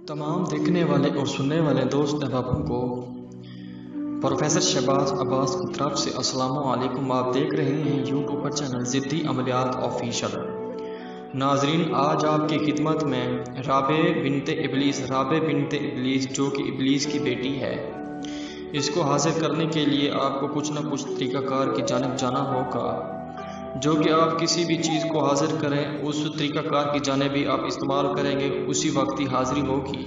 तमाम देखने वाले और सुनने वाले दोस्त अहबाबों को प्रोफेसर शहबाज अब्बास की तरफ से अस्सलामु अलैकुम। आप देख रहे हैं यूट्यूब पर चैनल ज़िद्दी अमलियात ऑफिशियल। नाजरीन, आज आपकी खिदमत में राबे बिनते इबलीस जो कि इबलीस की बेटी है, इसको हासिल करने के लिए आपको कुछ न कुछ तरीक़ाकार की जानिब जाना होगा। जो कि आप किसी भी चीज़ को हासिल करें उस तरीक़ाकार की जानिब भी आप इस्तेमाल करेंगे, उसी वक्त ही हाज़िरी होगी।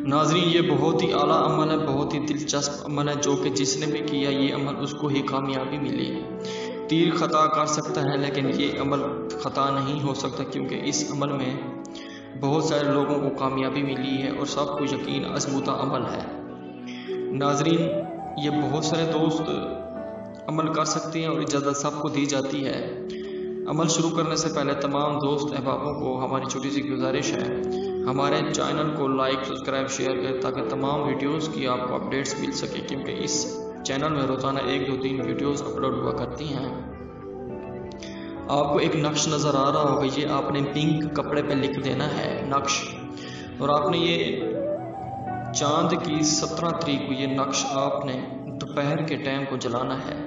नाज़रीन, ये बहुत ही आला अमल है, बहुत ही दिलचस्प अमल है, जो कि जिसने भी किया ये अमल उसको ही कामयाबी मिली है। तीर ख़ता कर सकता है लेकिन ये अमल ख़ता नहीं हो सकता, क्योंकि इस अमल में बहुत सारे लोगों को कामयाबी मिली है और सबको यकीन आज़मूदा अमल है। नाज़रीन, ये बहुत सारे दोस्त अमल कर सकते हैं और इजाज़त सबको दी जाती है। अमल शुरू करने से पहले तमाम दोस्त अहबाबों को हमारी छोटी सी गुजारिश है, हमारे चैनल को लाइक, सब्सक्राइब, शेयर करें ताकि तमाम वीडियोस की आपको अपडेट्स मिल सके, क्योंकि इस चैनल में रोज़ाना 1, 2, 3 वीडियोस अपलोड हुआ करती हैं। आपको एक नक्श नज़र आ रहा होगा, ये आपने पिंक कपड़े पे लिख देना है नक्श, और आपने ये चांद की 17 तारीख को ये नक्श आपने दोपहर के टाइम को जलाना है।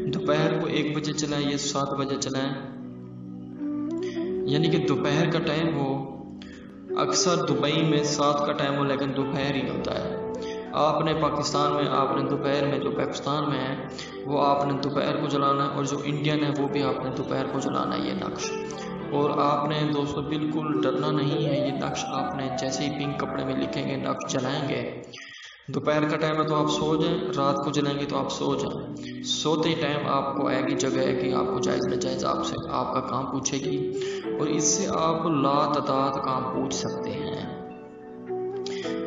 दोपहर को 1 बजे चलाएं या 7 बजे चलाएं, यानी कि दोपहर का टाइम हो। अक्सर दुबई में 7 का टाइम हो लेकिन दोपहर ही होता है। आपने पाकिस्तान में आपने दोपहर में, जो पाकिस्तान में है वो आपने दोपहर को जलाना है, और जो इंडियन है वो भी आपने दोपहर को जलाना है ये नक्श। और आपने दोस्तों बिल्कुल डरना नहीं है, ये नक्श आपने जैसे ही पिंक कपड़े में लिखेंगे नक्श जलाएंगे। दोपहर का टाइम है तो आप सो जाएं, रात को जलाएंगे तो आप सो जाएं। सोते टाइम आपको आएगी जगह है कि आपको जायज़ नाजायज़ आपसे आपका काम पूछेगी, और इससे आप लातादाद काम पूछ सकते हैं।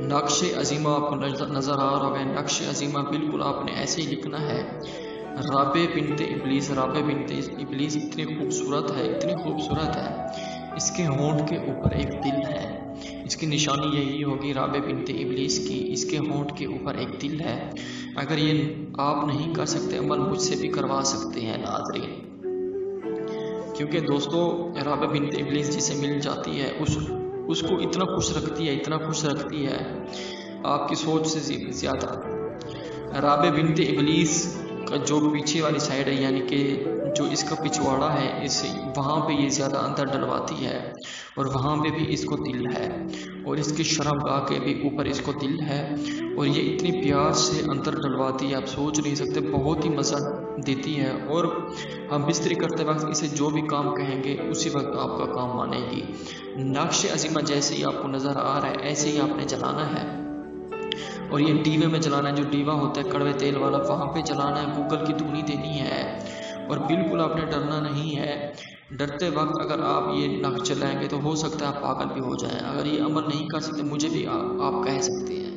नक्श अजीमा आपको नज़र आ रहा होगा। नक्श अजीमा बिल्कुल आपने ऐसे ही लिखना है, राबे बिनते इबलीस इतनी खूबसूरत है, इतनी खूबसूरत है। इसके होंठ के ऊपर एक दिल है, इसकी निशानी यही होगी राबे बिनते इबलीस की। इसके होंठ के ऊपर एक दिल है। अगर ये आप नहीं कर सकते अमल, मुझसे भी करवा सकते हैं नाज़रीन, क्योंकि दोस्तों राबे बिनते इबलीस जिसे मिल जाती है उसको इतना खुश रखती है आपकी सोच से ज़्यादा। राबे बिनते इबलीस का जो पीछे वाली साइड है, यानी कि जो इसका पिछवाड़ा है, इस वहाँ पे ये ज़्यादा अंदर डलवाती है, और वहाँ पे भी इसको दिल है, और इसके शर्मगाह के भी ऊपर इसको दिल है, और ये इतनी प्यार से अंदर डलवाती है आप सोच नहीं सकते, बहुत ही मज़ा देती है। और हम बिस्तरी करते वक्त इसे जो भी काम कहेंगे उसी वक्त आपका काम मानेगी। नक्श अजीमा जैसे ही आपको नज़र आ रहा है ऐसे ही आपने जलाना है, और ये डीवे में जलाना है, जो डीवा होता है कड़वे तेल वाला, वहाँ पे जलाना है। गूगल की धुनी देनी है, और बिल्कुल आपने डरना नहीं है। डरते वक्त अगर आप ये नक्श जलाएंगे तो हो सकता है आप पागल भी हो जाएं। अगर ये अमल नहीं कर सकते मुझे भी आप कह सकते हैं।